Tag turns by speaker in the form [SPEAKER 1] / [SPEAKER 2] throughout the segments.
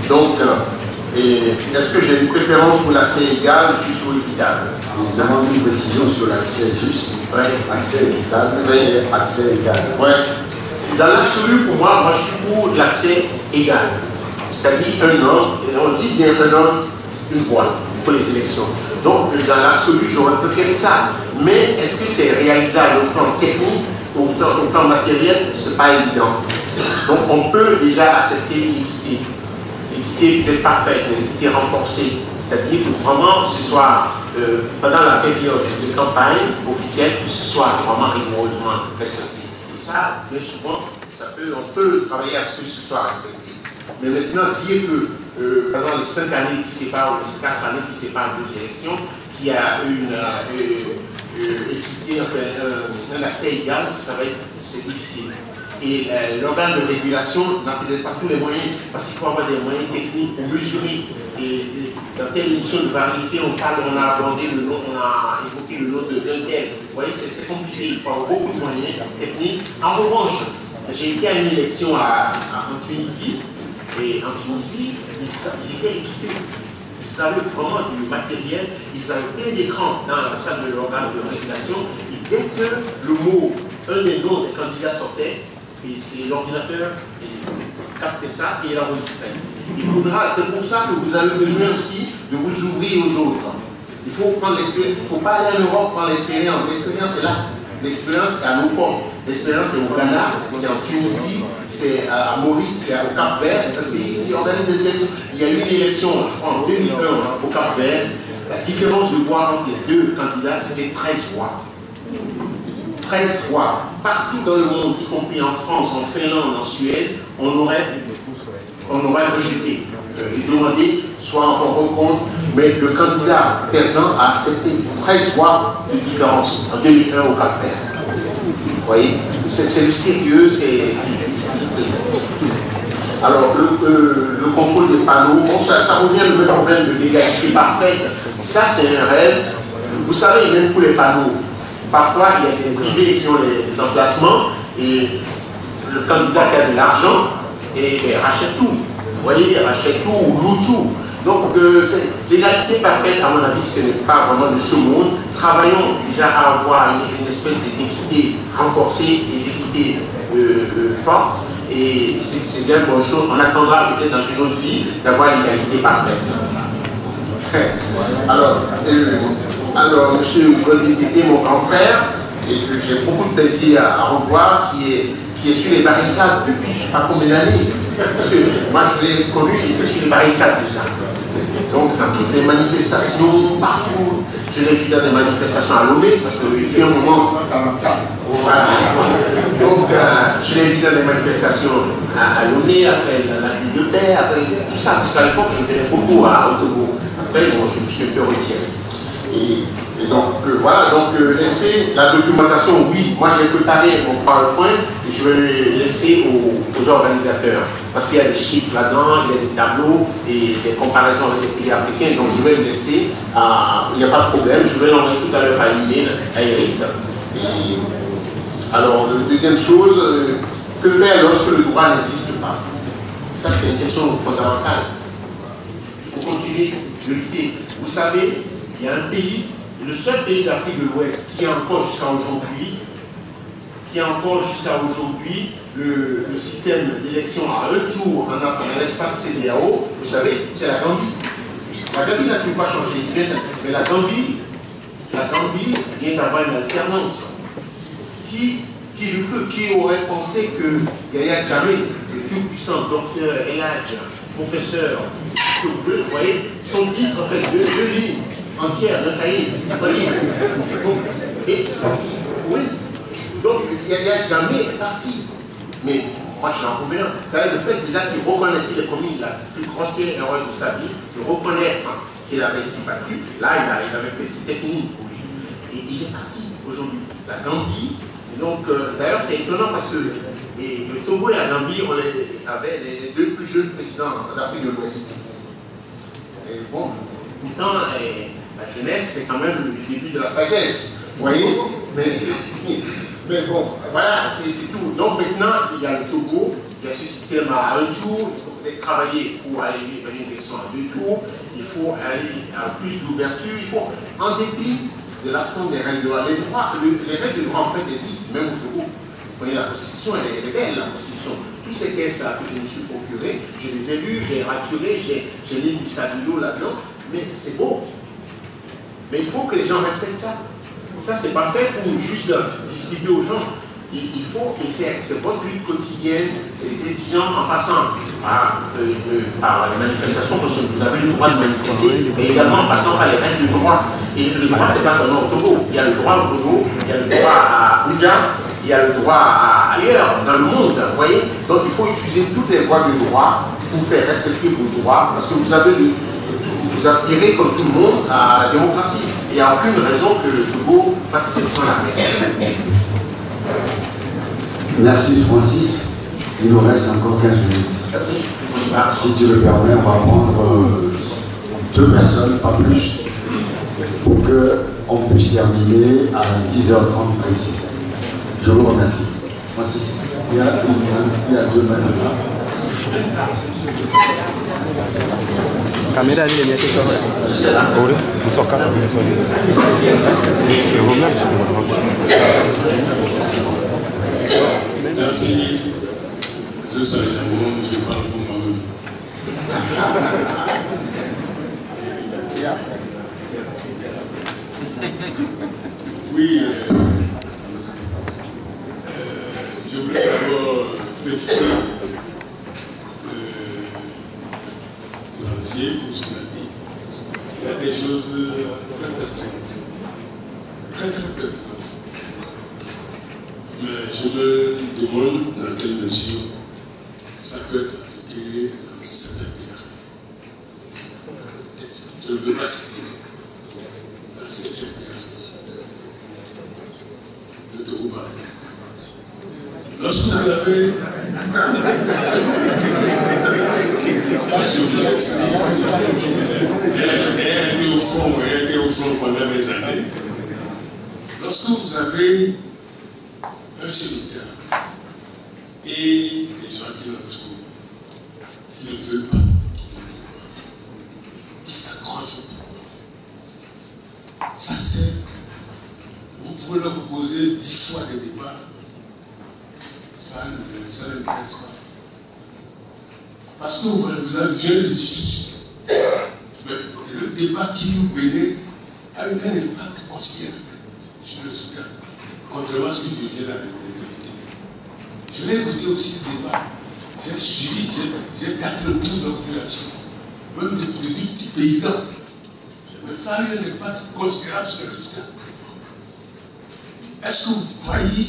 [SPEAKER 1] Donc, est-ce que j'ai une préférence pour l'accès égal, juste ou équitable?
[SPEAKER 2] Je demande une précision sur l'accès juste, accès équitable et accès égal.
[SPEAKER 1] Dans l'absolu, pour moi, je suis pour l'accès égal. C'est-à-dire un homme, et on dit bien un homme, une voix pour les élections. Donc, dans l'absolu, j'aurais préféré ça. Mais est-ce que c'est réalisable au plan technique, au plan matériel? Ce n'est pas évident. Donc, on peut déjà accepter une équité. L'équité peut-être parfaite, mais l'équité renforcée. C'est-à-dire que vraiment, ce soit pendant la période de campagne officielle, que ce soit vraiment rigoureusement respecté. Et ça, bien souvent, on peut travailler à ce que ce soit respecté. Mais maintenant, dire que pendant les 5 années qui séparent, ou les 4 années qui séparent deux élections, qu'il y a une équité, enfin, un accès égal, c'est difficile. Et l'organe de régulation n'a peut-être pas tous les moyens, parce qu'il faut avoir des moyens techniques pour mesurer. Et dans telle émission de variété, on a abordé le nom, on a évoqué le nom de d'un tel. Vous voyez, c'est compliqué, il faut avoir beaucoup de moyens techniques. En revanche, j'ai été à une élection en Tunisie, et en Tunisie, ils étaient équipés. Ils avaient vraiment du matériel, ils avaient plein d'écrans dans la salle de l'organe de régulation, et dès que un des noms des candidats sortait, et c'est l'ordinateur qui captait ça et l'enregistrait. C'est pour ça que vous avez besoin aussi de vous ouvrir aux autres. Il faut prendre l'expérience. Il ne faut pas aller en Europe prendre l'expérience. L'expérience est là. L'expérience est à nos portes. L'expérience est au Ghana, c'est en Tunisie, c'est à Maurice, c'est au Cap-Vert, un pays qui organise des élections. Il y a eu une élection, je crois, en 2001 au Cap-Vert. La différence de voix entre les deux candidats, c'était 13 voix. 13 voix. Partout dans le monde, y compris en France, en Finlande, en Suède, on aurait rejeté. Demandé soit encore recompte, mais le candidat perdant a accepté 13 voix de différence en 2001 au Cap-Vert. Vous voyez, c'est le sérieux, c'est... Alors, le contrôle des panneaux, bon, ça revient au même problème de l'égalité parfaite. Ça, c'est un rêve. Vous savez, même pour les panneaux, parfois, il y a des privés qui ont les emplacements et le candidat qui a de l'argent et rachète tout. Vous voyez, il rachète tout ou loue tout. Donc, l'égalité parfaite, à mon avis, ce n'est pas vraiment de ce monde. Travaillons déjà à avoir une espèce d'équité renforcée et d'équité forte. Et c'est bien bonne chose. On attendra peut-être dans une autre vie d'avoir l'égalité parfaite. Alors, M. Oufoué était mon grand frère et que j'ai beaucoup de plaisir à revoir, qui est sur les barricades depuis je ne sais pas combien d'années. Parce que moi je l'ai connu, il était sur les barricades déjà. Donc dans toutes les manifestations, partout, je l'ai vu dans des manifestations à Lomé, parce que j'ai fait un moment. Voilà. Donc je l'ai vu dans des manifestations à Lomé, après la ville de terre, après tout ça, parce qu'à l'époque je venais beaucoup à Otogo. Après, bon, je me suis un peu retiré. Et donc, voilà, donc laisser la documentation, oui, moi j'ai préparé mon PowerPoint et je vais le laisser aux organisateurs. Parce qu'il y a des chiffres là-dedans, il y a des tableaux et des comparaisons avec les pays africains, donc je vais le laisser, il n'y a pas de problème, je vais l'envoyer tout à l'heure par email à Eric. Alors, deuxième chose, que faire lorsque le droit n'existe pas? Ça, c'est une question fondamentale. Il faut continuer de lutter. Vous savez, il y a un pays, le seul pays d'Afrique de l'Ouest qui a encore jusqu'à aujourd'hui, le système d'élection à un tour en espace CEDEAO, vous savez, c'est la Gambie. La Gambie n'a toujours pas changé, mais la Gambie vient d'avoir une alternance. Qui aurait pensé que Yaya Jammeh, le tout-puissant docteur Eladj, professeur, vous voyez, son titre en fait deux lignes entières d'un cahier. Oui, donc Yaya Jammeh est parti. Mais moi je suis inconvénient. D'ailleurs, le fait déjà qu'il reconnaît qu'il est commis la plus grossière erreur de sa vie, de reconnaître qu'il avait été battu, là il avait fait, c'était fini pour lui. Et il est parti aujourd'hui. La Gambie, donc d'ailleurs c'est étonnant parce que le Togo et la Gambie avaient les deux plus jeunes présidents d'Afrique de l'Ouest. Et bon, pourtant, la jeunesse c'est quand même le début de la sagesse, vous voyez, mais bon, voilà, c'est tout. Donc maintenant, il y a le Togo, il l'exercice système à un tour, il faut peut-être travailler pour aller vers une élection à 2 tours, il faut aller à plus d'ouverture, il faut, en dépit de l'absence des règles de droit, les règles de droit en fait existent, même au Togo. Vous voyez, la Constitution, elle est belle, la Constitution. Tous ces caisses-là que je me suis procuré, je les ai vus, j'ai raturé, j'ai mis du stabilo là-dedans, mais c'est beau. Mais il faut que les gens respectent ça. Ça, c'est pas fait pour juste distribuer aux gens. Il faut, et c'est votre lutte quotidienne, c'est les exigeants en passant par les manifestations, parce que vous avez le droit de manifester, mais également en passant par les règles du droit. Et le droit, c'est pas seulement au Togo. Il y a le droit au Togo, il y a le droit à Ouga, il y a le droit ailleurs, dans le monde, vous voyez. Donc il faut utiliser toutes les voies de droit pour faire respecter vos droits, parce que vous avez vous aspirez comme tout le monde à la démocratie. Il n'y a aucune raison que le Togo fasse exception à la règle.
[SPEAKER 2] Merci Francis. Il nous reste encore 15 minutes. Si tu le permets, on va prendre 2 personnes, pas plus, pour qu'on puisse terminer à 10h30 précis. Je vous remercie. Francis, il y a 2 mains là.
[SPEAKER 3] Caméra ini dia tu apa? Oh, musokan.
[SPEAKER 4] Merci. Je suis Jamon, je parle pour moi-même. Oui, je voulais d'abord féliciter Lancier pour ce qu'il a dit. Il y a des choses très pertinentes. Très pertinentes. Mais je me demande dans quelle mesure ça peut être appliqué dans certaines affaires. Je ne veux pas citer dans certaines affaires. Le Togo par exemple. Lorsque vous avez elle était au fond pendant des années. Lorsque vous avez un chef d'État et les gens qui l'entourent, qui ne veulent pas, qui s'accrochent au pouvoir, ça c'est, vous pouvez leur proposer 10 fois des débats, ça ne l'intéresse pas. Parce que vous avez besoin de justice. Mais le débat qui nous menait a eu un impact considérable sur le Soudan, contrairement à ce que je viens d'écouter. Je l'ai écouté aussi le débat. J'ai suivi, j'ai gâté le tour de la population, même des petits paysans. Mais ça a eu un impact considérable sur le Soudan. Est-ce que vous croyez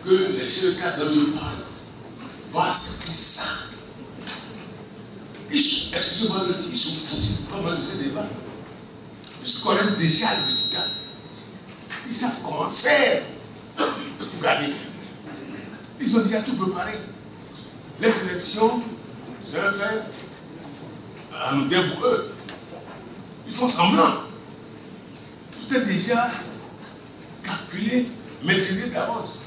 [SPEAKER 4] que les chefs d'État dont je parle vont accepter ça? Excusez-moi de dire, ils sont foutus pas mal de ces débats. Ils connaissent déjà le résultat. Ils savent comment faire pour gagner. Ils ont déjà tout préparé. Les élections, c'est un fait à nous pour eux. Ils font semblant. Tout est déjà calculé, maîtrisé d'avance.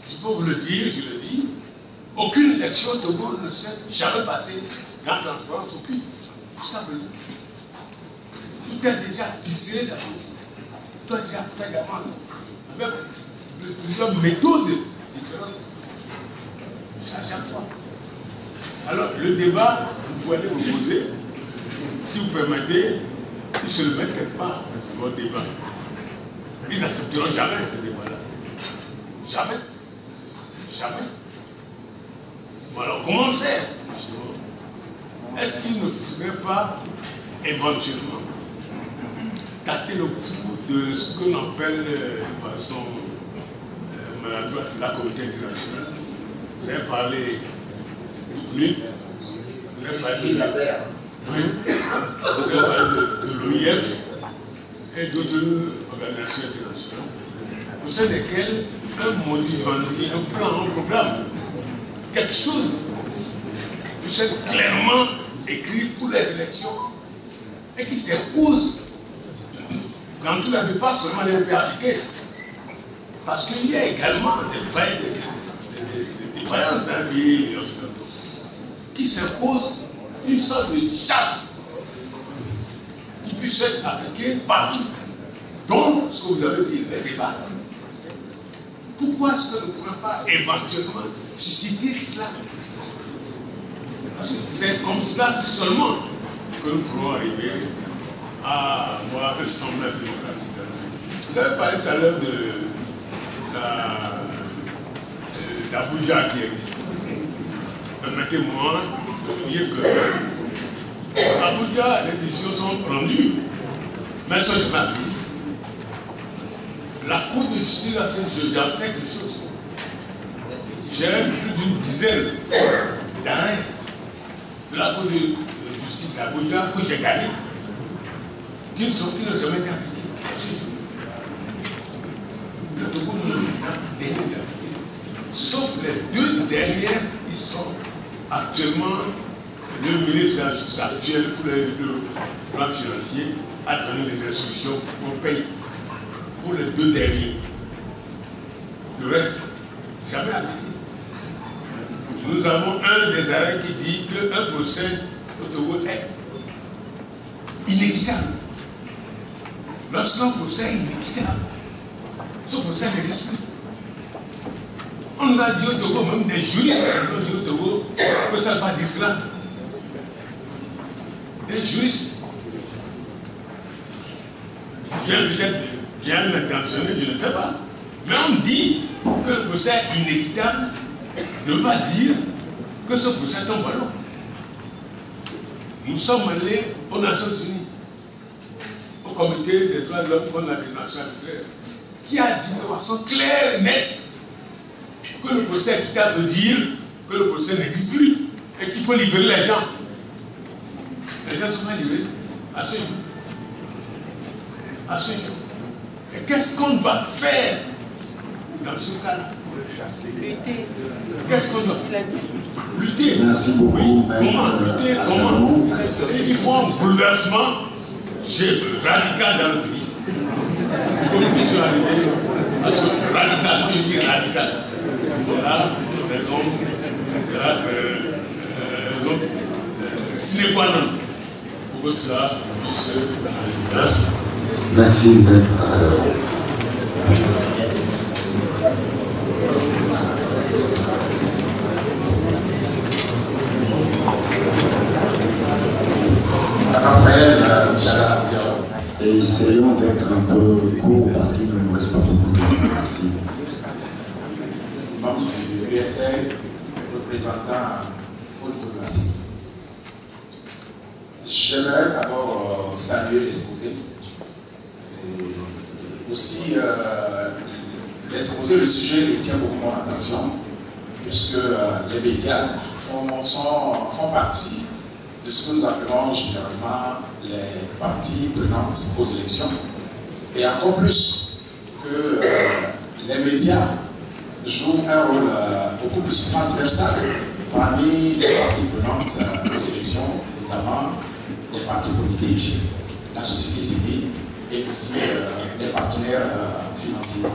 [SPEAKER 4] Je peux vous le dire, je le dis. Aucune élection au Togo ne s'est jamais passée dans la transparence, aucune. Jusqu'à présent. Tout est déjà ficelé d'avance. Tout est déjà fait d'avance. Avec plusieurs méthodes différentes. À chaque fois. Alors, le débat, vous pouvez aller vous poser. Si vous permettez, ils se le mettent quelque part dans votre débat. Ils n'accepteront jamais ce débat-là. Jamais. Jamais. Alors, comment faire, justement? Est-ce qu'il ne faudrait pas, éventuellement, tâter le pouls de ce que l'on appelle, de façon maladroite, la communauté internationale? Vous avez parlé du PNUD, vous avez parlé de l'OIF et d'autres organisations internationales, au sein desquelles un module, un plan, un programme, quelque chose qui soit clairement écrit pour les élections et qui s'impose dans tout la vie, pas seulement les pays africains. Parce qu'il y a également des failles, des défaillance dans les pays occidentaux, qui s'impose une sorte de charte qui puisse être appliquée partout, dont ce que vous avez dit, les débats. Pourquoi est-ce que nous ne pouvons pas éventuellement susciter cela? Parce que c'est comme cela seulement que nous pourrons arriver à avoir un semblant de démocratie dans le pays. Vous avez parlé tout à l'heure de d'Abuja qui existe. Permettez-moi de dire que Abuja, les décisions sont rendues, mais ça je m'appuie. La Cour de justice, j'en sais quelque chose. J'ai plus d'une dizaine d'arrêts de la Cour de justice d'Abuja que j'ai gagné, qui ne sont jamais été appliqués. Le Togo n'a pas été appliqué. Sauf les deux dernières qui sont actuellement le ministre de la Justice actuel pour le plan financier a donné des instructions pour payer. Pour les deux derniers. Le reste, jamais appliqué. Nous avons un des arrêts qui dit qu'un procès au Togo est inéquitable. Lorsqu'un procès est inéquitable, ce procès n'existe plus. On nous a dit au Togo, même des juristes nous ont dit au Togo, que ça ne va pas dire cela. Des juristes, bien intentionnés, je ne sais pas. Mais on dit que le procès inéquitable ne veut pas dire que ce procès tombe à l'eau. Nous sommes allés aux Nations Unies, au comité des droits de l'homme contre la discrimination arbitraire, qui a dit de façon claire et nette que le procès équitable veut dire que le procès n'existe plus et qu'il faut libérer les gens. Les gens sont libérés à ce jour. À ce jour. Et qu'est-ce qu'on doit faire dans ce cas-là? Lutter. Qu'est-ce qu'on doit faire? Lutter.
[SPEAKER 2] Merci beaucoup.
[SPEAKER 4] Oui. Comment lutter? Comment? Il faut un bouleversement radical dans le pays. Pour que nous puissions arriver à ce que radicalement, je dis radical. C'est la raison sine qua non pour que cela puisse. Merci.
[SPEAKER 2] Merci, maître.
[SPEAKER 1] Raphaël Jala.
[SPEAKER 2] Et essayons d'être un peu court parce qu'il ne nous reste pas beaucoup de temps. Merci.
[SPEAKER 1] Membre du USA, représentant au niveau de la CIE. J'aimerais d'abord saluer l'exposé. Et aussi, l'exposé, le sujet retient beaucoup mon attention, puisque les médias font partie de ce que nous appelons généralement les parties prenantes aux élections. Et encore plus que les médias jouent un rôle beaucoup plus transversal parmi les parties prenantes aux élections, notamment les partis politiques, la société civile et aussi les partenaires financiers.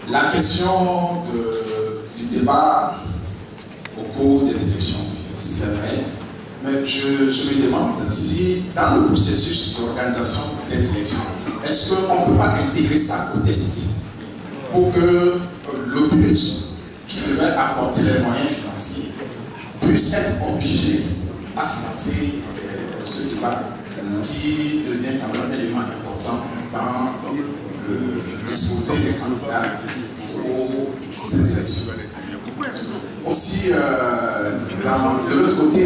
[SPEAKER 1] La question du débat au cours des élections, c'est vrai, mais je me demande si dans le processus d'organisation des élections, est-ce qu'on ne peut pas intégrer ça au test pour que le but qui devait apporter les moyens financiers puisse être obligé à financer ce débat qui devient quand même un élément important dans l'exposé des candidats aux ces élections. Aussi, de l'autre côté,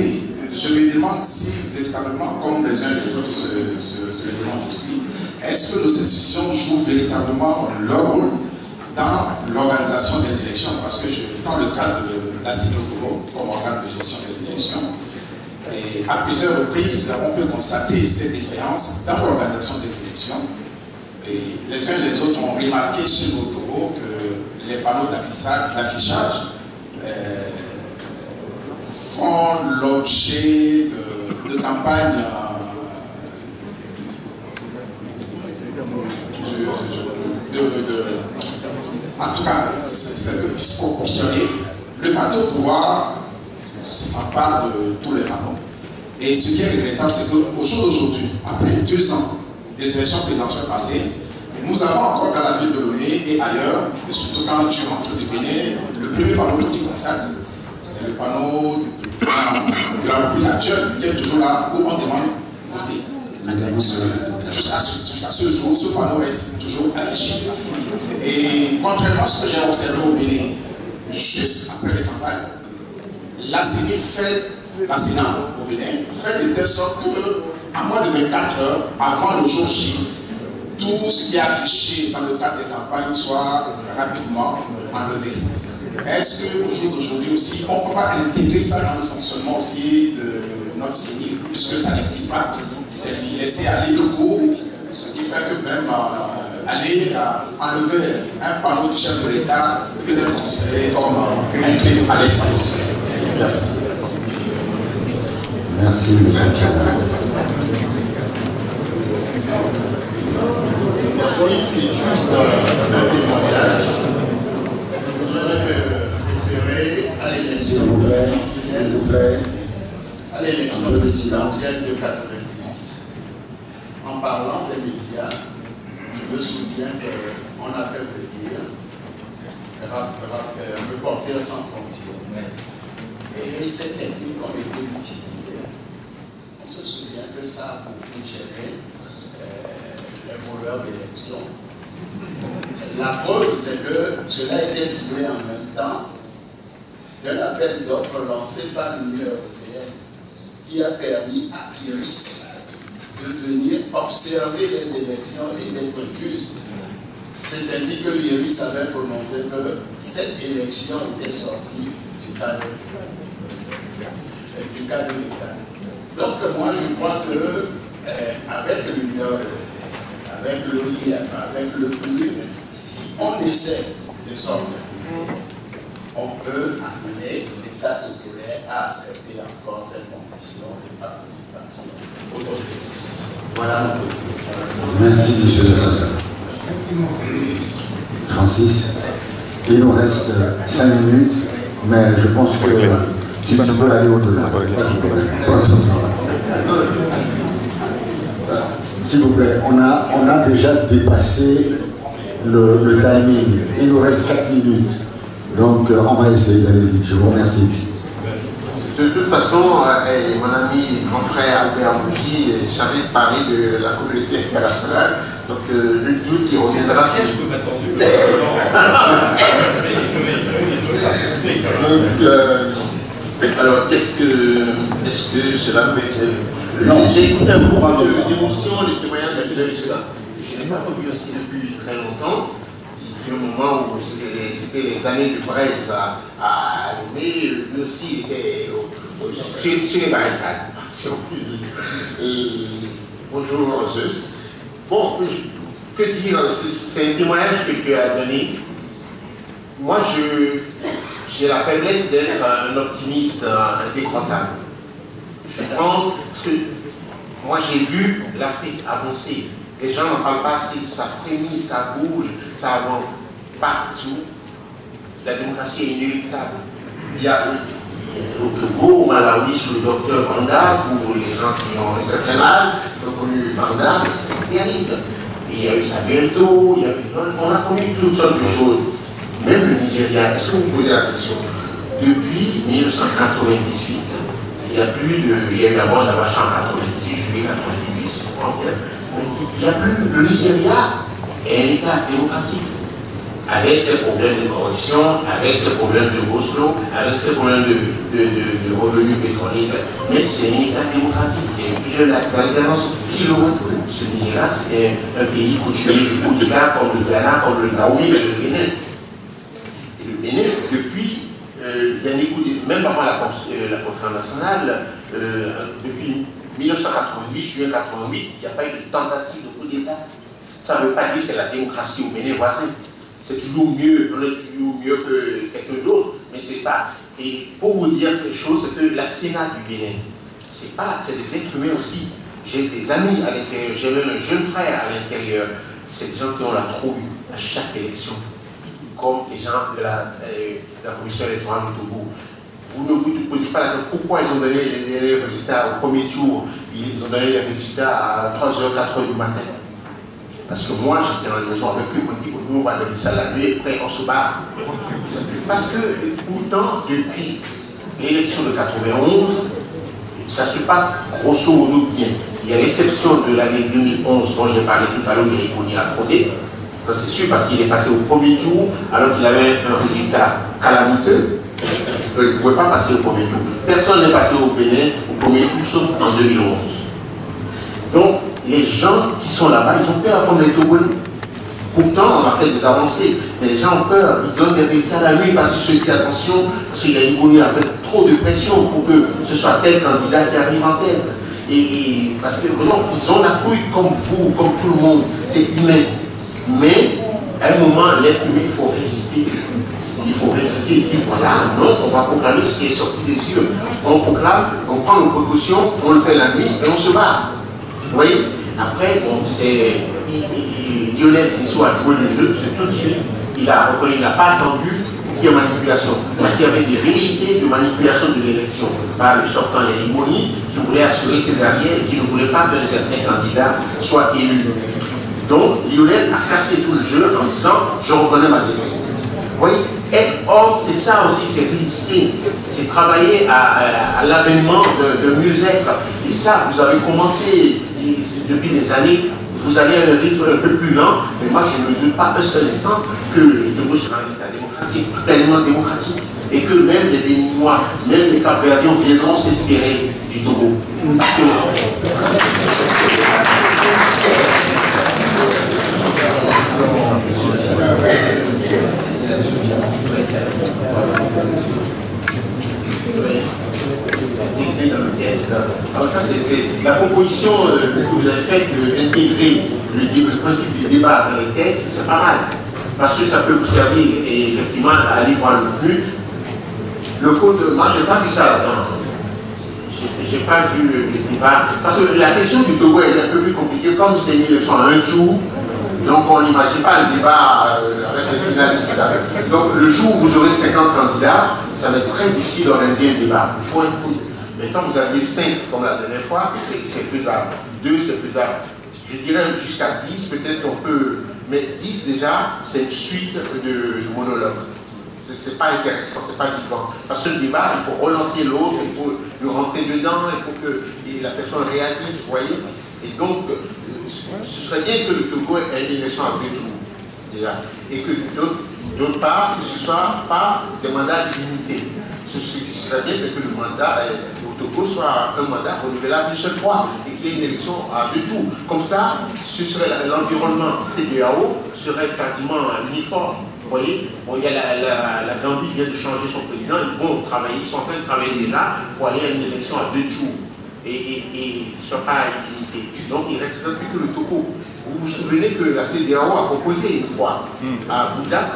[SPEAKER 1] je me demande si véritablement, comme les uns et les autres se le demandent aussi, est-ce que nos institutions jouent véritablement leur rôle dans l'organisation des élections? Parce que je prends le cas de la CIE comme organe de gestion des élections. Et à plusieurs reprises, on peut constater ces différences dans l'organisation des élections. Et les uns et les autres ont remarqué chez nos Togo que les panneaux d'affichage font l'objet de campagnes en tout cas, c'est disproportionné
[SPEAKER 5] parti au pouvoir s'empare de tous les panneaux. Et ce qui est regrettable, c'est qu'au jour d'aujourd'hui, après 2 ans des élections présidentielles passées, nous avons encore dans la ville de Lomé et ailleurs, et surtout quand tu rentres du Bénin, le premier panneau que tu constates, c'est le panneau de la République actuelle qui est toujours là où on demande voter. Jusqu'à ce jour, ce panneau reste toujours affiché. Et contrairement à ce que j'ai observé au Bénin, juste après les campagnes, la CENI fait, la Sénat au Bénin, fait de telle sorte que, à moins de 24 heures avant le jour J, tout ce qui est affiché dans le cadre des campagnes soit rapidement enlevé. Est-ce qu'au jour d'aujourd'hui aussi, on ne peut pas intégrer ça dans le fonctionnement aussi de notre CENI, puisque ça n'existe pas, c'est laisser à libre cours, ce qui fait que même aller enlever un panneau du chef de l'État peut être considéré comme un crime à l'essence. Merci.
[SPEAKER 2] Merci, M. Tchana.
[SPEAKER 6] Merci, c'est juste un témoignage. Je voudrais me référer à l'élection présidentielle de 98. En parlant des médias, je me souviens qu'on a fait venir Reporters sans frontières. Et ces techniques ont été utilisées. On se souvient que ça a beaucoup géré les voleurs d'élections. La preuve, c'est que cela a été doublé en même temps d'un appel d'offres lancé par l'Union européenne qui a permis à Iris de venir observer les élections et d'être juste. C'est ainsi que l'Iris avait prononcé que cette élection était sortie du cadre légal. Donc moi je crois que avec l'Union européenne, avec l'OIF, avec le PNUD, si on essaie de s'organiser, on peut amener l'État togolais à accepter encore cette condition de participation aux élections. Voilà.
[SPEAKER 2] Merci, M. le Sénateur. Francis, il nous reste 5 minutes, mais je pense que tu peux aller au-delà. S'il vous plaît, on a déjà dépassé le timing. Il nous reste 4 minutes. Donc, on va essayer d'aller vite. Je vous remercie.
[SPEAKER 1] De toute façon, mon ami, mon frère Albert Bougie est chargé de parler de la communauté internationale. Donc, le jour qui reviendra, c'est... Alors, est-ce que cela peut être... J'ai écouté un peu d'émotion, les témoignages de la télévision. Je n'ai pas revu aussi depuis très longtemps. Il y a eu un moment où c'était les années de Braise à Lomé, lui aussi était sur les barricades, si on peut dire. Et bonjour Zeus. Bon, que dire, c'est un témoignage que tu as donné. Moi, j'ai la faiblesse d'être un optimiste indécrottable. Je pense que moi j'ai vu l'Afrique avancer. Les gens n'en parlent pas assez, ça frémit, ça bouge, ça avance partout. La démocratie est inéluctable. Il y a au Togo, au Malawi, sous le docteur Banda, pour les gens qui ont un certain âge, qui ont connu Banda, c'est terrible. Il y a eu Samuel Doe, on a connu toutes sortes de choses. Même le Nigeria, est-ce que vous posez la question? Depuis 1998, il y a eu la mort d'Abacha en 98, juillet 98, il n'y a plus, le Nigeria est un État démocratique, avec ses problèmes de corruption, avec ses problèmes de Oslo, avec ses problèmes de revenus pétroliers, mais c'est un État démocratique. Et puis la alternance qui le retrouve. Ce Nigeria, c'est un pays coutumier du coup d'État, comme le Ghana, comme le Dahomey, et le Bénin. Et le Bénin, depuis même avant la conférence nationale, depuis 1988, juin 1988, il n'y a pas eu de tentative de coup d'État. Ça ne veut pas dire que c'est la démocratie au Bénin voisin. C'est toujours mieux, on est toujours mieux que quelqu'un d'autre, mais c'est pas. Et pour vous dire quelque chose, c'est que la Sénat du Bénin, c'est des êtres humains aussi. J'ai des amis à l'intérieur, j'ai même un jeune frère à l'intérieur. C'est des gens qui ont la trouille à chaque élection, comme des gens la commission électorale du Togo. Vous ne vous posez pas la question pourquoi ils ont donné les résultats au premier tour, ils ont donné les résultats à 3h, 4h du matin. Parce que moi, j'étais en liaison avec eux, ils m'ont dit, nous on va donner ça la nuit, après on se bat. Parce que pourtant, depuis l'élection de 91, ça se passe grosso modo bien. Il y a l'exception de l'année 2011 dont j'ai parlé tout à l'heure, il y a Iboni à frauder. Ça c'est sûr parce qu'il est passé au premier tour alors qu'il avait un résultat calamiteux. Il ne pouvait pas passer au premier tour. Personne n'est passé au Bénin au premier tour sauf en 2011. Donc les gens qui sont là-bas, ils ont peur comme les Togolais. Pourtant, on a fait des avancées, mais les gens ont peur, ils donnent des résultats la nuit parce qu'ils se disent attention, parce qu'il y a Iboni a fait trop de pression pour que ce soit tel candidat qui arrive en tête. Et parce que vraiment, ils ont la couille comme vous, comme tout le monde, c'est humain. Mais à un moment, l'être humain, il faut résister. Il faut résister et dire voilà, non, on va proclamer ce qui est sorti des yeux. On proclame, on prend nos précautions, on le fait la nuit et on se bat. Vous voyez? Après, bon, c'est Lionel Sissou a joué le jeu, c'est tout de suite, il a reconnu, il n'a pas attendu qu'il y ait manipulation. Parce qu'il y avait des velléités de manipulation de l'élection. Par le sortant, il y a Iboni qui voulait assurer ses arrières et qui ne voulait pas que certains candidats soient élus. Donc, Lionel a cassé tout le jeu en disant je reconnais ma défaite. Vous voyez, être homme, c'est ça aussi, c'est résister, c'est travailler à l'avènement de mieux-être. Et ça, vous avez commencé depuis des années, vous allez à un rythme un peu plus lent, mais moi je ne doute pas un seul instant que le Togo sera un État démocratique, pleinement démocratique, et que même les Béninois, même les Cap-Verdiens viendront s'inspirer du Togo. Parce que alors ça, c'est la proposition que vous avez faite d'intégrer le principe du débat dans les tests, c'est pas mal. Parce que ça peut vous servir et effectivement à aller voir le plus. Le code, moi je n'ai pas vu ça là-dedans. Je n'ai pas vu le débat. Parce que la question du Togo est un peu plus compliquée. Comme c'est une élection à un tour, donc on n'imagine pas un débat avec les finalistes. Donc le jour où vous aurez 50 candidats, ça va être très difficile d'organiser un débat. Il faut un coup. Mais quand vous aviez 5 comme la dernière fois, c'est faisable. 2 c'est faisable. Je dirais jusqu'à 10, peut-être on peut. Mais 10 déjà, c'est une suite de monologues. C'est pas intéressant, c'est pas vivant. Parce que le débat, il faut relancer l'autre, il faut le rentrer dedans, il faut que la personne réagisse, vous voyez. Et donc, ce serait bien que le Togo ait une élection à 2 tours, déjà. Et que d'autre part, que ce soit pas des mandats illimités. Ce qui serait bien, c'est que le mandat au Togo soit un mandat renouvelable une seule fois et qu'il y ait une élection à 2 tours. Comme ça, ce serait l'environnement CEDEAO serait quasiment uniforme. Vous voyez, bon, il y a la Gambie vient de changer son président, ils vont travailler, ils sont en train de travailler là pour aller à une élection à 2 tours et qui ne soit pas illimité. Donc il reste plus que le Togo. Vous vous souvenez que la CEDEAO a proposé une fois à Bouddha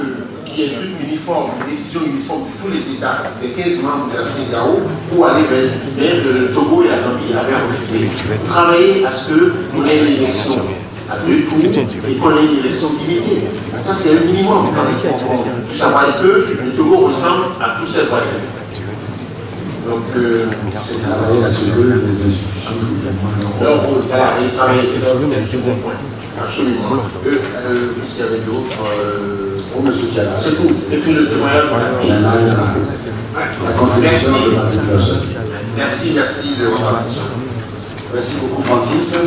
[SPEAKER 1] qu'il y ait un truc uniforme, une décision uniforme de tous les États, des 15 membres de la CEDEAO, pour aller vers le Togo et la Gambie avaient refusé. Travailler à ce qu'on ait une élection à 2 tours et qu'on ait une élection limitée. Ça c'est un minimum quand même. Pour savoir que le Togo ressemble à tous ses voisins. Donc, c'est
[SPEAKER 2] travailler à ce que les institutions jouent.
[SPEAKER 1] Donc, voilà, il travaille avec les autres, c'est un bon point. Absolument. Qu'est-ce qu'il y avait d'autre
[SPEAKER 2] Pour M. Kiala.
[SPEAKER 1] C'est tout. Et puis le témoignage pour la fille.
[SPEAKER 2] La contribution de Mme Personne.
[SPEAKER 1] Merci de votre attention.
[SPEAKER 2] Merci beaucoup, Francis.